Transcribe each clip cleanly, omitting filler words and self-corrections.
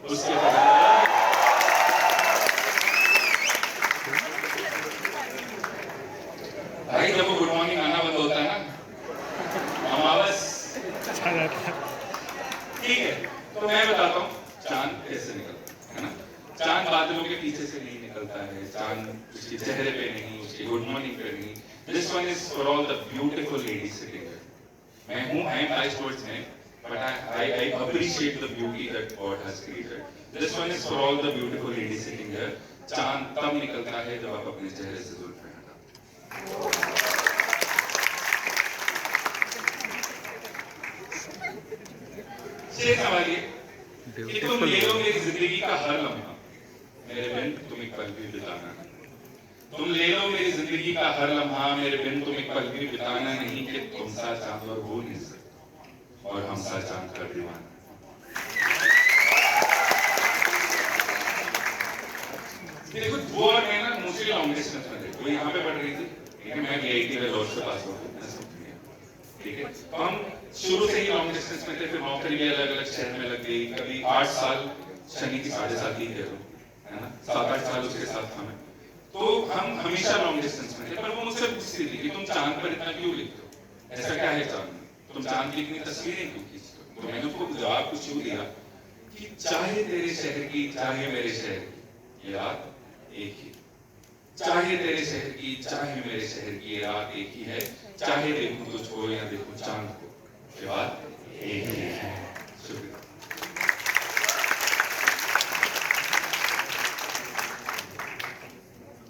उसके बाद भाई जब वो गुड मॉर्निंग आना बंद होता है ना, हम आवाज ठीक है। तो मैं बताता हूँ चांद कैसे निकलता है ना। चांद बादलों के पीछे से नहीं निकलता है, चांद उसके चेहरे पे नहीं, उसके गुड मॉर्निंग पे नहीं। This one is for all the beautiful ladies sitting here. मैं हूँ, I am biased towards men, but I appreciate the beauty that God has created. This one is for all the beautiful ladies sitting here. चांद तब निकलता है जब आप अपने चेहरे से जुल्फें हटाते। ये सवाल ये कि तुम ले लो मेरी जिंदगी का हर लम्हा, मेरे बिन तुम एक पल भी बिताना नहीं। तुम ले लो मेरी जिंदगी का हर लम्हा, मेरे बिन तुम एक पल भी बिताना नहीं। कि तुम सा चांद और हो नहीं सकते और हम सा चांद का दीवाना। देखो वो और मैं ना मुझे लॉन्ग डिस्टेंस में थे, वो यहाँ पे पढ़ रही थी, ठीक है, मैं VIT में लॉ से पास हो गया, ठीक है। तो हम शुरू से ही लॉन्ग डिस्टेंस में थे, फिर नौकरी भी अलग अलग शहर में लग गई। कभी 8 साल शनि की 7.5 ही कह लो, है ना, 7-8 साल उसके साथ था मैं। तो हम हमेशा लॉन्ग डिस्टेंस में थे। पर वो मुझसे पूछती थी कि तुम चांद पर इतना क्यों लिखते हो, ऐसा क्या है चांद में, तुम चांद की इतनी तस्वीरें क्यों खींचते हो। तो मैंने उसको जवाब कुछ यूं दिया कि चाहे तेरे शहर की चाहे मेरे शहर की ये रात एक ही, चाहे तेरे शहर की चाहे मेरे शहर की ये रात एक ही है। चाहे देखूं तुझको या देखूं चांद को, ये बात एक ही है। शुक्रिया।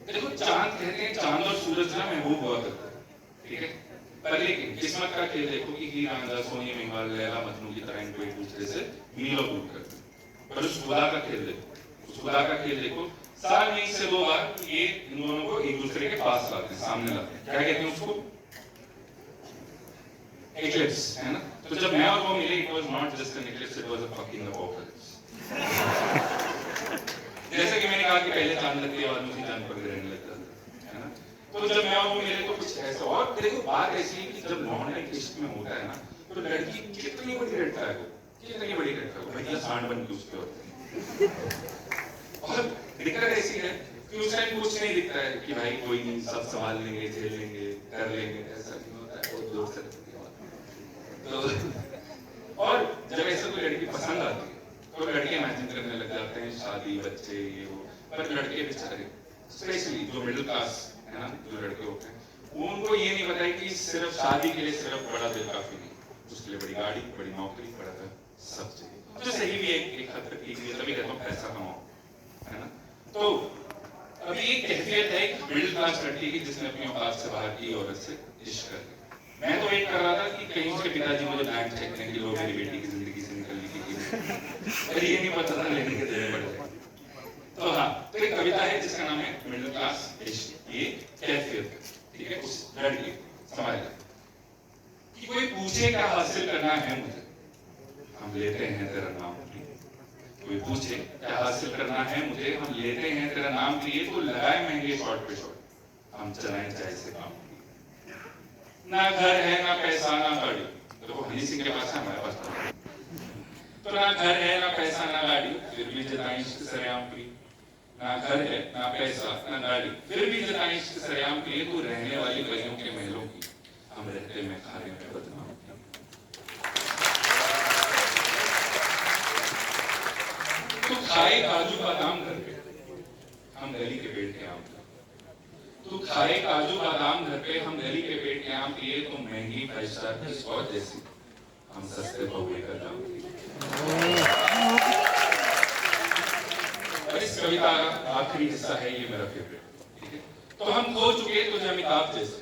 देखो चांद कहते हैं, चांद और सूरज ना महबूब हुआ करता है, ठीक है। पर लेकिन किस्मत का खेल देखो कि हीरा रांझा सोनी मेघवाल लैला मजनू की तरह इनको एक दूसरे से मीलों दूर करते हैं। पर उस खुदा का खेल देखो, उस खुदा का खेल देखो, साल में 1 से 2 बार ये इन दोनों को एक दूसरे के पास लाते हैं, सामने लाते हैं। क्या कहते हैं उसको, एक्लिप्स, है ना। तो जब मैं और वो मिले, it was not just an eclipse, it was a fucking apocalypse. जैसे कि मैंने कहा कि पहले चांद लगती है और मुझे चांद पर गिरने लगता है ना। तो जब मैं और वो मिले तो कुछ ऐसा। और देखो बात ऐसी है कि जब लौंडा इश्क में होता है ना, तो लड़की कितनी बड़ी रेड फ्लैग हो, कितनी बड़ी रेड फ्लैग हो, भैया सांड बन के उसके होते हैं। और दिक्कत ऐसी है कि उस टाइम कुछ नहीं दिखता है कि भाई कोई नहीं, सब संभाल लेंगे, झेल लेंगे, कर लेंगे, ऐसा नहीं होता है, बहुत जोर से। तो और जब ऐसा कोई लड़की पसंद आती है तो लड़के इमेजिन करने लग जाते हैं शादी, बच्चे, ये वो। पर लड़के बेचारे, स्पेशली जो मिडिल क्लास है ना, जो लड़के होते हैं, वो उनको ये नहीं पता है कि सिर्फ शादी के लिए सिर्फ बड़ा दिल काफी नहीं, उसके लिए बड़ी गाड़ी, बड़ी नौकरी, बड़ा घर, सब चाहिए। जो सही भी है एक हद तक ठीक है, तभी कहता हूँ पैसा कमाओ, है ना। तो अभी एक कैफियत है एक मिडिल क्लास लड़की की जिसने अपनी औकात से बाहर की औरत से इश्क कर लिया। मैं तो वेट कर रहा था कि कहीं उसके पिताजी मुझे ब्लैंक चेक देंगे, लोग मेरी बेटी की जिंदगी से निकलने की, पर ये नहीं पता था लेने के देने पड़ गए। तो हाँ, तो एक कविता है जिसका नाम है मिडिल क्लास इश्क। ये कैफियत, ठीक है, उस लड़की समाज कि कोई पूछे क्या हासिल करना है मुझे, हम लेते हैं तेरा नाम। कोई पूछे क्या हासिल करना है मुझे, हम लेते हैं तेरा नाम लिए। तो लगाए महंगे शॉर्ट पे शॉर्ट, हम चलाएं चाहे से काम। ना घर है ना पैसा ना गाड़ी, देखो हनी सिंह के पास है, हमारे पास तो ना घर है ना पैसा ना गाड़ी, फिर भी जताएं इश्क सरेआम की। ना घर है ना पैसा ना गाड़ी, फिर भी जताएं इश्क सरेआम की। तो रहने वाली गलियों के महलों की, हम रहते में खाने में बदनाम। तो खाए काजू बादाम घर पे, हम गली के पेड़ के आम। तू खाए काजू बादाम घर पे, हम गली के पेड़ के आम पिए। तो महंगी 5 स्टार की स्कॉच जैसी, हम सस्ते भोगे का दाम पिए। और इस कविता का आखिरी हिस्सा है ये मेरा फेवरेट, ठीक है। तो हम खो चुके तुझे अमिताभ जैसे,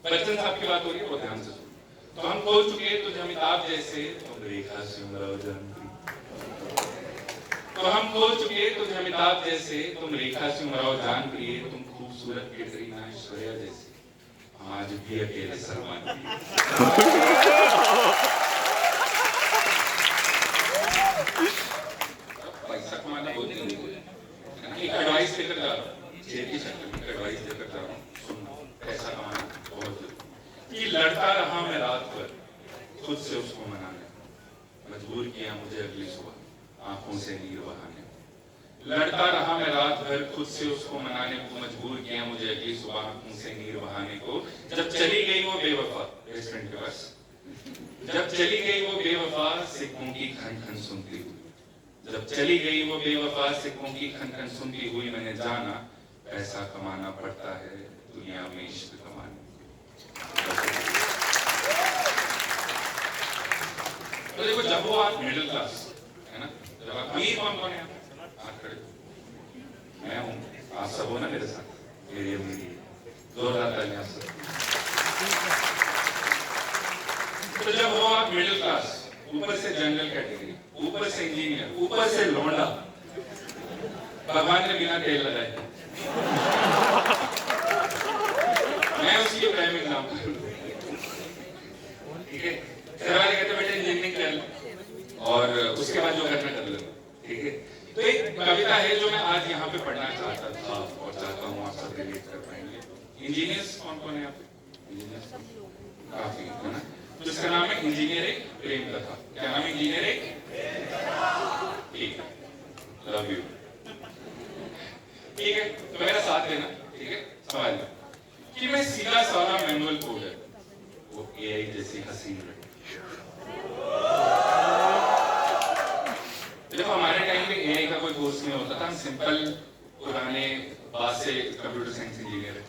बच्चन साहब की बात हो रही है, वो ध्यान से सुनो। तो हम खो चुके तुझे अमिताभ जैसे, तुम रेखा सिंह जानती। तो हम खो चुके तुझे अमिताभ जैसे, तुम रेखा सिंह राव जान प्रिय। तुम खूबसूरत कैटरीना ऐश्वर्या जैसे, हम आज भी अकेले सलमान प्रिय। पैसा कमाना बहुत जरूरी है। एक एडवाइस देकर जा रहा हूँ, जेब की शक्ल में एडवाइस देकर जा रहा हूँ, सुनना, पैसा कमाना बहुत जरूरी। कि लड़ता रहा मैं रात भर खुद से उसको मनाने, मजबूर किया मुझे अगली सुबह आंखों से नीर बहाने। लड़ता रहा मैं रात भर खुद से उसको मनाने को, मजबूर किया मुझे अगली सुबह आंखों से नीर बहाने को। जब चली गई वो बेवफा बेस्ट फ्रेंड के पास, जब चली गई वो बेवफा सिक्कों की खन खन सुनती हुई, जब चली गई वो बेवफा सिक्कों की खन खन सुनती हुई, मैंने जाना पैसा कमाना पड़ता है दुनिया में इश्क कमाने। तो देखो, जब वो आप मिडिल क्लास है ना, जब आप अमीर कौन है आप खड़े, मैं हूं, आप सब हो ना मेरे साथ, मेरी अमीरी जोरदार तालियां सब। तो जब हो आप मिडिल क्लास, ऊपर से जनरल कैटेगरी, ऊपर से इंजीनियर, ऊपर से लौंडा, भगवान ने बिना तेल लगाए, मैं उसकी प्राइम एग्जाम्पल, ठीक है। घर वाले कहते बेटे इंजीनियरिंग कर लो और उसके बाद जो करना कर लो, ठीक है। तो एक कविता है जो मैं आज यहाँ पे पढ़ना चाहता था और चाहता हूँ आप सब रिलेट कर पाएंगे। इंजीनियर्स कौन कौन है यहाँ पे? इंजीनियर्स काफी है ना। तो इसका नाम है इंजीनियरिंग प्रेम कथा। क्या नाम है? इंजीनियरिंग, ठीक है, लव यू, ठीक है। तो मेरा साथ देना, ठीक है। सवाल कि मैं सीधा साधा मैनुअल कोडर, वो एआई जैसी हसीन लड़की। देखो हमारे टाइम में एआई का कोई कोर्स नहीं होता था, हम सिंपल पुराने बात से कंप्यूटर साइंस इंजीनियर है।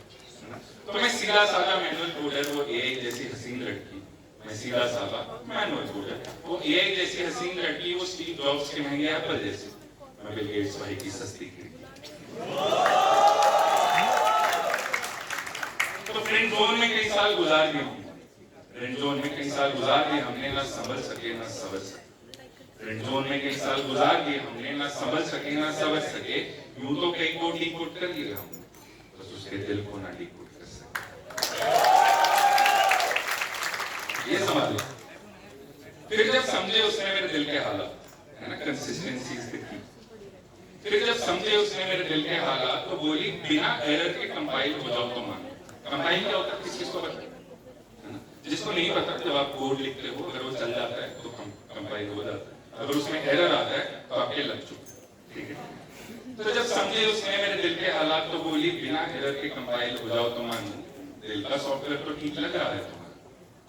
तो मैं सीधा साधा मैनुअल कोडर, वो एआई जैसी हसीन लड़की, मैं सीधा साधा मैनुअल कोडर, वो एआई जैसी हसीन लड़की, वो स्टीव जॉब्स के महंगे एप्पल जैसी, मैं बिल गेट्स भाई की सस्ती खिड़की। तो फ्रेंड जोन में कई साल गुजार दिए, फ्रेंड जोन में कई साल गुजार दिए हमने, ना संभल सके ना सबर सके। फ्रेंड जोन में कई साल गुजार दिए हमने, ना संभल सके ना सबर सके। यूं तो कई को डीकोड कर लिया हमने, बस उसके दिल को ना डीकोड कर सके। ये समझ लो। फिर जब समझे उसने मेरे दिल के हालात, है ना, कंसिस्टेंसी इज द की। फिर जब समझे उसने मेरे दिल के हालात, तो बोली बिना एरर के कंपाइल हो जाओ तो मानो। कंपाइल क्या होता है किसी को पता है ना, जिसको नहीं पता, जब आप कोड लिखते हो अगर वो चल जाता है तो कंपाइल हो जाता है, अगर उसमें एरर आता है तो आपके लग चुके, ठीक है। तो जब समझे उसने मेरे दिल के हालात, तो बोली बिना एरर के कंपाइल हो जाओ तो मानो। दिल का सॉफ्टवेयर तो ठीक लग रहा है तुम्हारा,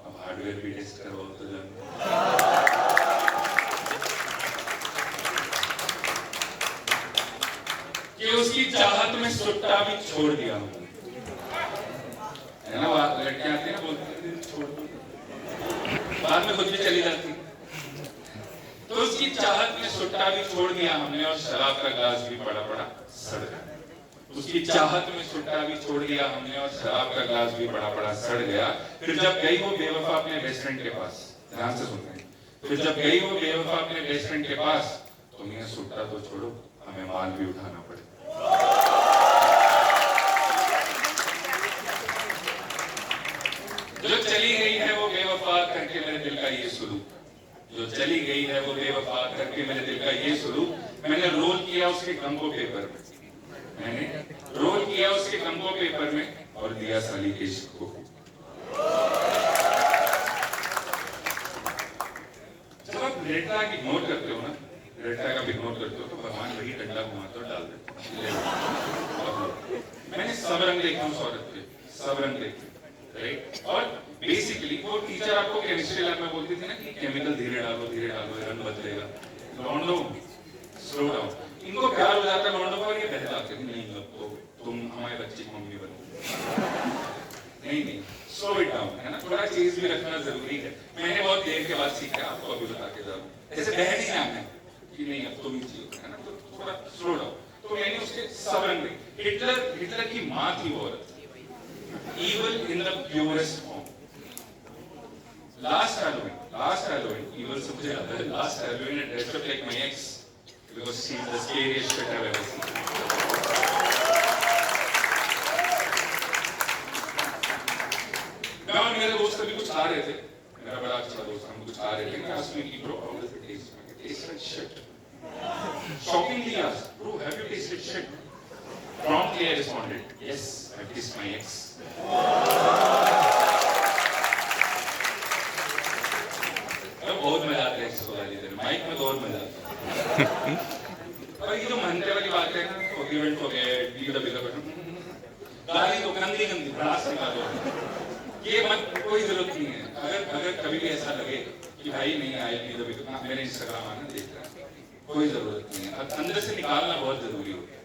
अब हार्डवेयर भी टेस्ट करवाओ तो जानो। कि उसकी चाहत में सुट्टा भी छोड़ दिया हूं, है ना। लड़कियां आती है ना, बोलती है छोड़ दो, बाद में खुद भी चली जाती। तो उसकी चाहत में सुट्टा भी छोड़ दिया हमने, और शराब का ग्लास भी पड़ा पड़ा सड़ गया। उसकी चाहत में सुट्टा भी छोड़ दिया हमने, और शराब का ग्लास भी पड़ा पड़ा सड़ गया। फिर जब गई वो बेवफा अपने बेस्ट फ्रेंड के पास, ध्यान से सुनते हैं, फिर जब गई वो बेवफा अपने बेस्ट फ्रेंड के पास, तो मैं सुट्टा तो छोड़ो, हमें माल भी उठाना पड़े। जो चली गई है वो बेवफा करके मेरे दिल का ये सुलूक, जो चली गई है वो बेवफा करके मेरे दिल का ये सुलूक, मैंने रोल किया उसके गम को पेपर में, मैंने रोल किया उसके गम को पेपर में, और दिया साली के इश्क को। जब आप रेड फ्लैग इग्नोर करते हो ना, रेड फ्लैग आप इग्नोर करते हो, तो भगवान वही डंडा घुमाते और डाल देते। मैंने सब रंग देखे उस औरत के, सब रंग देखे, राइट। और बेसिकली वो टीचर आपको केमिस्ट्री लैब में बोलती थी ना कि केमिकल धीरे डालो रंग बदलेगा। लौंडो स्लो डाउन, इनको प्यार हो जाता है लौंडो को, और ये बह जाते हैं, नहीं अब तो तुम हमारे बच्चे की मम्मी बनो। नहीं, स्लो इट डाउन, है ना, थोड़ा चीज भी रखना जरूरी है। मैंने बहुत देर के बाद सीखा, आपको अभी बता के जा रहा हूं। ऐसे बह नहीं जाना है कि नहीं अब तुम ही चाहिए, है ना, तो थोड़ा स्लो डाउन। तो मैंने उसके सब रंग देखे। हिटलर की माँ थी वो औरत, evil in the purest form. Last Halloween, evil से मुझे याद है, last Halloween I dressed up like my ex because she is the scariest shit I've ever seen. मैं और मेरे दोस्त कभी कुछ खा रहे थे, मेरा बड़ा अच्छा दोस्त, हम कुछ खा रहे थे, मैं asked me कि bro how does it taste? It tastes like shit. Shockingly asked, bro have you tasted shit? Promptly I responded, yes, I've kissed my ex. बहुत मजा आता है इसको गाली देने, माइक में तो और मजा आता है। और ये जो मनते वाली बात है ना, forgive forget, leave the bigger person, गाली तो गंदी गंदी भड़ास निकालो, ये मत, कोई जरूरत नहीं है। अगर कभी भी ऐसा लगे कि भाई नहीं आई लीव द बिगर, मेरे इंस्टाग्राम आना देख रहा है, कोई जरूरत नहीं है। अंदर से निकालना बहुत जरूरी होता है।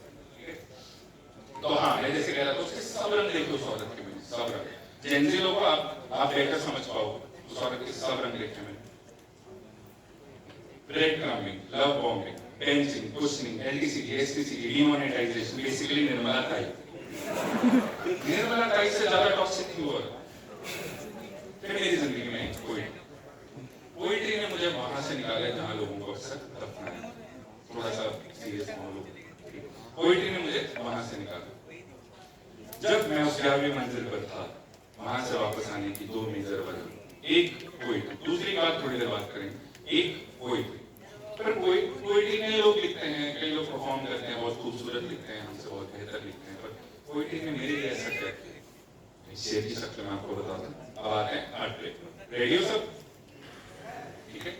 तो हाँ, मैं जैसे कह रहा था, उसके सब रंग देखो उस औरत के में, सब रंग। जेनजी लोगों को आप बेहतर समझ पाओ उस औरत के सब रंग देखे मैंने। Bread crumbing, love bombing, benching, cushioning, LTCD, STCD, demonetisation, basically Nirmala Tai. Nirmala ताई से ज्यादा टॉक्सिक क्यों हो रहा? फिर मेरी जिंदगी में पोइट्री ने मुझे वहां से निकाला जहां लोगों को अक्सर दफनाया। थोड़ा सा सीरियस माहौल, पोइट्री ने मुझे वहां से निकाला। जब मैं उस 11वीं मंजिल पर था, वहां से वापस आने की 2 मेजर वजह। एक पोइट्री, दूसरी बात थोड़ी देर बात करेंगे। एक पोइट्री, पर पोइट्री में लोग लिखते हैं, कई लोग परफॉर्म करते हैं, बहुत खूबसूरत लिखते हैं, हमसे बहुत बेहतर लिखते हैं, पर पोइट्री में मेरे लिए ऐसा क्या किया? शेर की शक्ल में आपको बता दूं। अब आते हैं हार्ट ब्रेक। रेडियो सब ठीक है,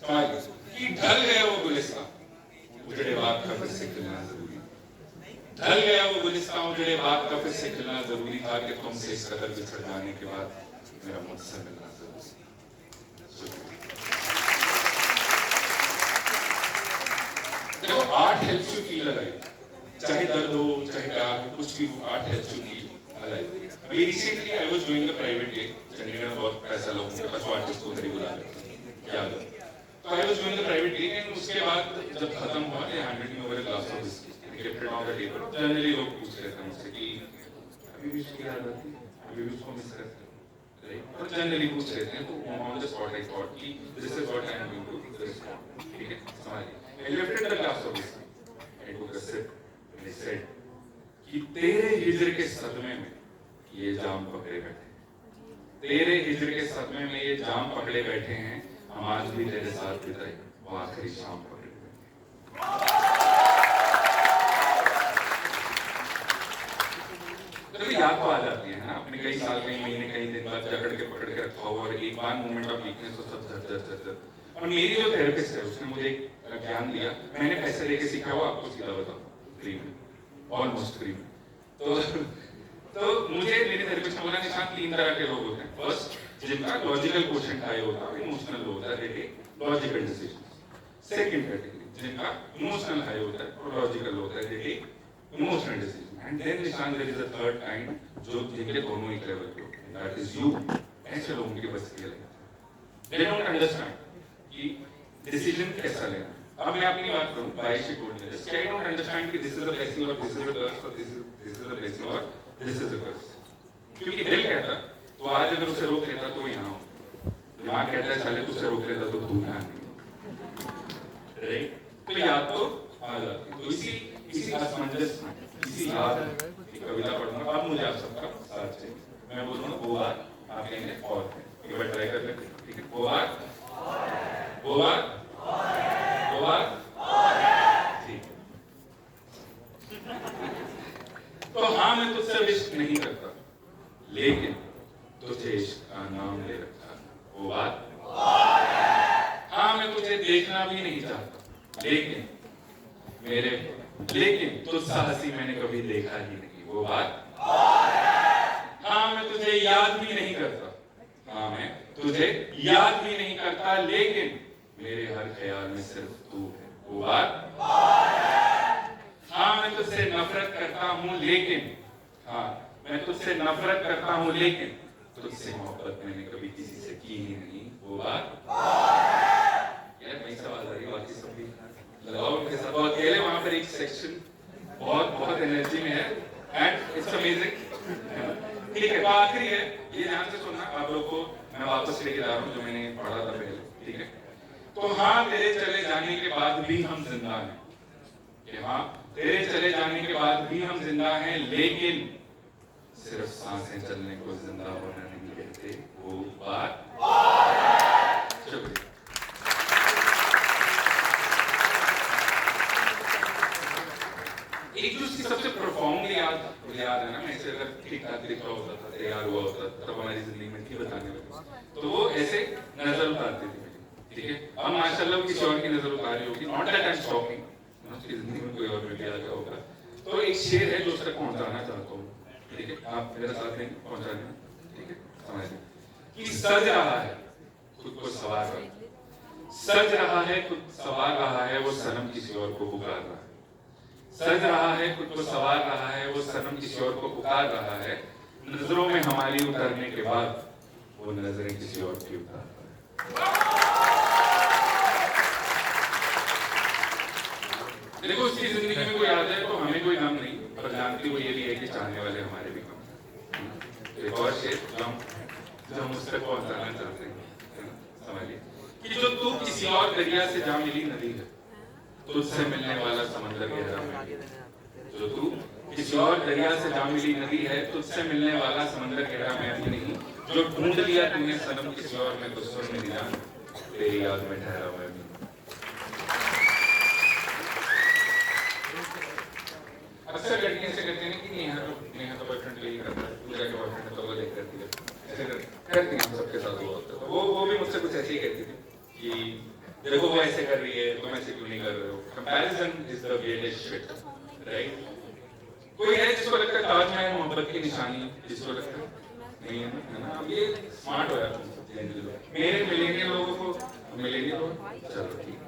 समझ कि ढल गया वो गुलिस्तां, उजड़े बाग का फिर से खिलना जरूरी। ढल गया वो गुलिस्तां, उजड़े बाग का फिर से खिलना जरूरी था कि तुमसे इस कदर बिछड़ जाने के बाद मेरा मुझसे मिलना जरूरी। देखो, art helps you feel alive, चाहे दर्द हो, चाहे प्यार हो, कुछ भी हो, art helps you feel alive. अभी recently I was doing a private day, Chandigarh में बहुत पैसा लोगों के पास आर्टिस्ट को उधर ही बुला लेते हैं, याद है। तो I was doing a private day, and उसके बाद जब खत्म हुआ, they handed me over a glass of whisky, kept it on the table. Generally लोग पूछ रहे थे मुझसे कि अभी भी उसकी याद आती है, अभी भी उसको मिस करते हो, राइट? और जनरली पूछ रहे थे, तो on the spot I thought कि this is what I am going to respond, ठीक है, समझिए। I lifted the glass of whisky, I took a sip, and I said कि तेरे हिज्र के सदमे में ये जाम पकड़े बैठे, तेरे हिज्र के सदमे में ये जाम पकड़े बैठे हैं, हम आज भी तेरे साथ बिताए वो आखिरी शाम पकड़े बैठे। तो याद तो आ जाती है ना, अपने कई साल, कई महीने, कई दिन बाद जकड़ के पकड़ के रखा हुआ, और एक बार मोमेंट ऑफ वीकनेस तो सब झर। और मेरी जो थेरेपिस्ट है उसने मुझे एक ज्ञान दिया, मैंने पैसे लेके सीखा हुआ, आपको सीधा बताऊं, फ्री में, ऑलमोस्ट फ्री में। तो मुझे मेरे थेरेपिस्ट ने बोला, निशान 3 तरह के लोग होते हैं। फर्स्ट, जिनका लॉजिकल क्वेश्चन हाई होता है, इमोशनल लो होता है, लॉजिकल डिसीजन। सेकंड कैटेगरी, जिनका इमोशनल हाई होता है और लॉजिकल होता है, इमोशनल डिसीजन। एंड देन निशान there is a third kind, जो जिनके दोनों एक लेवल पे होते हैं, दैट इज यू। ऐसे लोगों की बस की है, दे डोंट अंडरस्टैंड कि डिसीजन कैसा लेना। अब मैं अपनी बात करूं, by she told me this, I don't understand कि दिस इज अ ब्लेसिंग और दिस इज अ कर्स, और दिस इज अ ब्लेसिंग और दिस इज अ कर्स। क्योंकि दिल कहता तो आज अगर उसे रोक लेता तो यहाँ हो, दिमाग कहता है चले तो उसे रोक लेता तो तू यहाँ नहीं, राइट? तो याद तो आ जाती है। तो इसी असमंजस में, इसी याद में एक कविता पढ़ूंगा। अब मुझे आप सबका साथ चाहिए, मैं बोलूंगा वो बात, आप कहेंगे और, एक बार ट्राई कर लेते हैं, ठीक है? वो बात, वो बात, वो बात, ठीक है। तो हाँ, मैं तुझसे विश नहीं करता, लेकिन तुझे इश्क का नाम ले रखा, वो बात। हाँ, मैं तुझे देखना भी नहीं चाहता, लेकिन तुझसा हंसी मैंने कभी देखा ही नहीं, वो बात। हाँ, मैं तुझे याद भी नहीं करता, हाँ, मैं तुझे याद भी नहीं करता, लेकिन मेरे हर ख्याल में सिर्फ तू है, वो बात। हाँ, मैं तुझसे नफरत करता हूँ, लेकिन मैं तुझसे नफरत करता हूँ, लेकिन तुझसे मोहब्बत मैंने कभी किसी से की ही नहीं, वो बात। यार वही सवाल आ रही, बाकी सब भी लगाओ उनके साथ। और अकेले वहां पर एक सेक्शन बहुत एनर्जी में है, एंड इट्स अमेजिंग। ठीक है, तो आखिरी है, ये ध्यान से सुनना, आप लोग को मैं वापस लेके जा रहा हूँ जो मैंने पढ़ा था पहले, ठीक है? तो हाँ, तेरे चले जाने के बाद भी हम जिंदा हैं, कि हाँ, तेरे चले जाने के बाद भी हम जिंदा हैं, लेकिन सिर्फ सांसें चलने को जिंदा होना नहीं कहते, वो बात। शुक्रिया। एक जो उसकी सबसे प्रोफाउंडली याद है ना, मैं इसे अगर ठीक ठाक लिख रहा होता था, तैयार हुआ होता तब हमारी जिंदगी में थी बताने वाली, तो वो ऐसे नजर उतारती थी, ठीक है? अब माशाल्लाह किसी और की नजर उतारी होगी, not that I am talking, उसकी जिंदगी में कोई और भी आ गया होगा। तो एक शेर है जो उस तक पहुंचाना चाहता हूँ, ठीक है, आप मेरे साथ नहीं पहुंचा देना, ठीक है, समझिए कि सज रहा है खुद को सवार रहा है, सज रहा है खुद सवार रहा है, वो सनम किसी और को पुकार रहा है, सज रहा है खुद को सवार रहा है, वो सनम किसी और को पुकार रहा है, नजरों में हमारी उतरने के बाद वो नजरें किसी और की उतार रहा है। देखो उसकी जिंदगी में कोई आ जाए तो हमें कोई गम नहीं, पर जानती वो ये भी है कि चाहने वाले हमारे भी कम। एक और शेर जो हम उस तक पहुंचाना चाहते हैं, समझिए कि जो तू किसी और दरिया से जा मिली नदी है, तुझसे मिलने वाला समंदर गहरा है। जो तू किसी और दरिया से जा मिली नदी है, तुझसे मिलने वाला समंदर गहरा मैं भी नहीं। जो ढूंढ लिया तूने सनम किसी और में, तो सुन मेरी जान तेरी याद में ठहरा मैं भी। अक्सर लड़कियां से कहते हैं कि नेहा तो बॉयफ्रेंड यही करता है, पूजा के बॉयफ्रेंड तो वो देख करती है, ऐसे करती हैं सबके साथ। वो भी मुझसे कुछ ऐसे ही कहती थी कि देखो वो ऐसे कर रही है, तुम ऐसे क्यों नहीं कर रहे हो। Comparison is the weirdest shit, right? कोई है जिसको लगता है ताजमहल मोहब्बत की निशानी, जिसको लगता है नहीं है ना, अब ये स्मार्ट हो यार मेरे मिलेनियल लोगों को, मिलेनियल लोग चलो ठीक।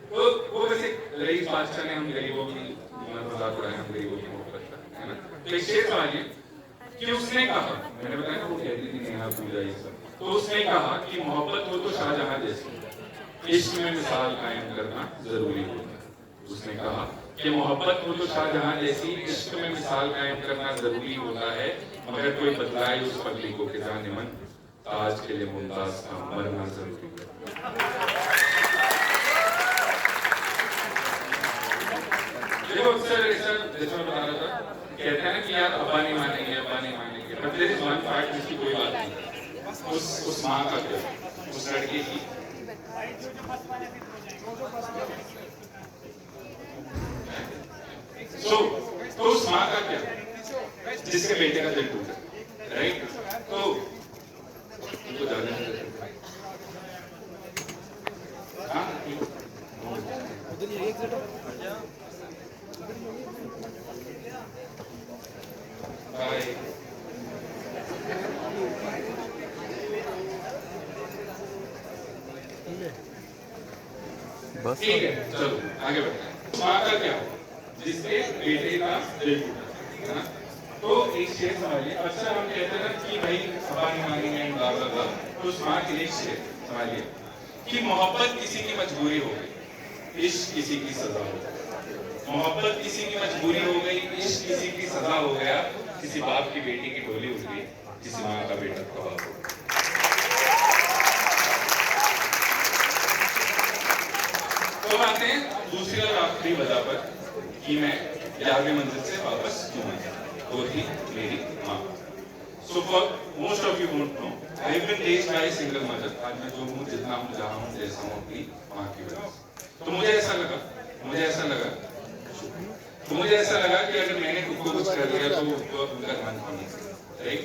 तो वो वैसे रईस बादशाह ने हम गरीबों की मजाक उड़ाया, हम गरीबों की मोहब्बत का, है ना। तो एक शेर सवालिए कि उसने कहा, मैंने बताया ना वो कहती थी नेहा पूजा ये सब, तो उसने कहा कि मोहब्बत हो तो शाहजहां जैसी, इश्क में मिसाल कायम करना जरूरी होता। उसने कहा कि मोहब्बत हो तो शाहजहां जैसी, इश्क में मिसाल कायम करना जरूरी होता है, मगर कोई बदलाए उस पगली को कि जाने मन ताज के लिए मुमताज का मरना जरूरी है। देखो अक्सर ऐसा जैसे मैं बता रहा था, कहते हैं ना कि यार अब्बा नहीं मानेंगे, अब्बा नहीं मानेंगे, but there is one fact जिसकी कोई बात नहीं। उस माँ का क्या, उस लड़के की तो उस माँ का क्या जिसके बेटे का दिल टूटा, राइट? तो उनको जाने बस ठीक है, चलो आगे बढ़ते हैं। माँ का क्या जिसके बेटे का दिल टूटा, है ना। तो एक शेर समझिए, अक्सर हम कहते हैं ना कि भाई अब्बा नहीं मानेंगे, ब्ला ब्ला ब्ला, तो उस माँ के लिए शेर समझिए कि मोहब्बत किसी की मजबूरी हो गई, इश्क किसी की सजा हो गई। मोहब्बत किसी की मजबूरी हो गई, इश्क किसी की सजा हो गया, किसी बाप की बेटी की डोली उठ गई, किसी माँ का बेटा तबाह हो गया। तो आते हैं दूसरी और आखिरी वजह पर कि मैं 11वीं मंजिल से वापस क्यों आया, वो थी मेरी माँ। So for most of you won't know, I have been raised by a single mother। आज मैं जो हूँ, जितना हूँ, जहाँ हूँ, जैसा हूँ, अपनी माँ की वजह से। तो मुझे ऐसा लगा कि अगर मैंने खुद को कुछ कर लिया तो वो उनका ध्यान होना चाहिए, राइट?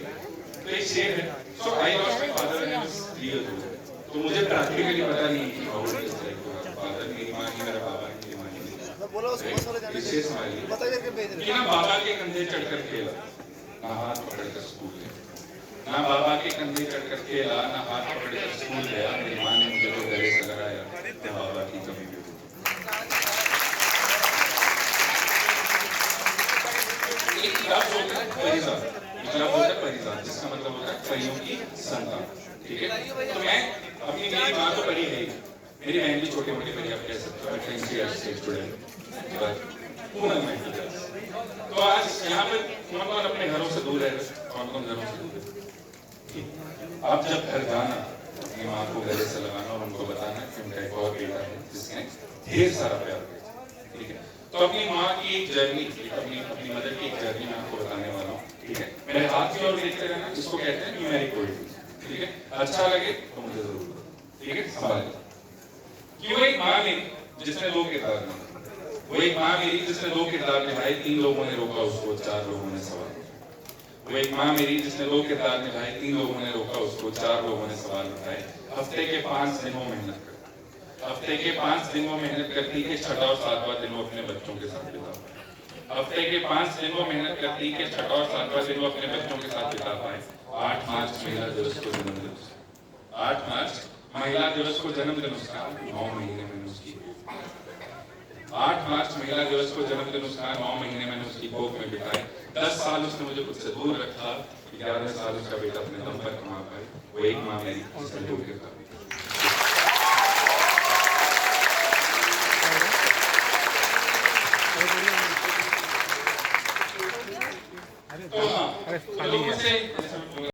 तो एक शेर है, so I lost my father when I was 3 years old। तो मुझे प्रैक्टिकली पता नहीं कि how it is like to have father, मेरी माँ ही मेरा बाबा है, मेरी माँ ही मेरी। इसे समझिए कि ना बाबा के कंधे चढ़कर खेला, ना हाथ पकड़कर स्कूल गया, ना बाबा के कंधे चढ़कर खेला, ना हाथ पकड़कर स्कूल गया, मेरी माँ ने मुझे तो गले से लगाया, ना बाबा की कमी भी एक लफ्ज़ होता है परिजात, मतलब होता है परिजात, जिसका मतलब होता है परियों की संतान, ठीक है। तो मैं अपनी मेरी माँ तो पढ़ी है, मेरी बहन भी छोटी मोटी पढ़ी, आप कह सकते हो स्टूडेंट। तो आज यहाँ पे कौन कौन अपने घरों से दूर है, कौन कौन घरों से दूर है? अब जब घर जाना, अपनी माँ को गले से लगाना और उनको बताना कि उनका एक और बेटा है जिसने ढेर सारा प्यार किया, ठीक है। तो अपनी माँ की एक जर्नी, अपनी मदर की एक जर्नी मैं आपको बताने वाला हूँ, ठीक है। मेरे हाथ की ओर देखते रहना, इसको कहते हैं न्यूमेरिक पोएट्री, ठीक है। अच्छा लगे तो मुझे जरूर दो, ठीक है, संभाल कि वो एक माँ मेरी जिसने 2 किरदार निभाए, वो एक माँ मेरी जिसने 2 किरदार निभाए, 3 लोगों ने रोका उसको, 4 लोगों ने सवाल। वो एक माँ मेरी जिसने 2 किरदार निभाए, 3 लोगों ने रोका उसको, 4 लोगों ने सवाल उठाए। हफ्ते के 5 दिन वो मेहनत करती है, हफ्ते के 5 दिन वो मेहनत करती है, छठा और सातवां दिन वो अपने बच्चों के साथ बिता पाए। हफ्ते के 5 दिन वो मेहनत करती है, छठा और सातवां दिन वो अपने बच्चों के साथ बिता पाए। 8 मार्च महिला दिवस को जन्मदिन, 8 मार्च महिला दिवस को जन्मदिन उसका 9 महीने मैंने उसकी 8 मार्च महिला दिवस को जन्मदिन उसका 9 महीने मैंने उसकी गोद में बिताए। 10 साल उसने मुझे खुद से दूर रखा, 11 साल उसका बेटा अपने दम पर कमा पाए। वो एक माँ मेरी दूर गिरता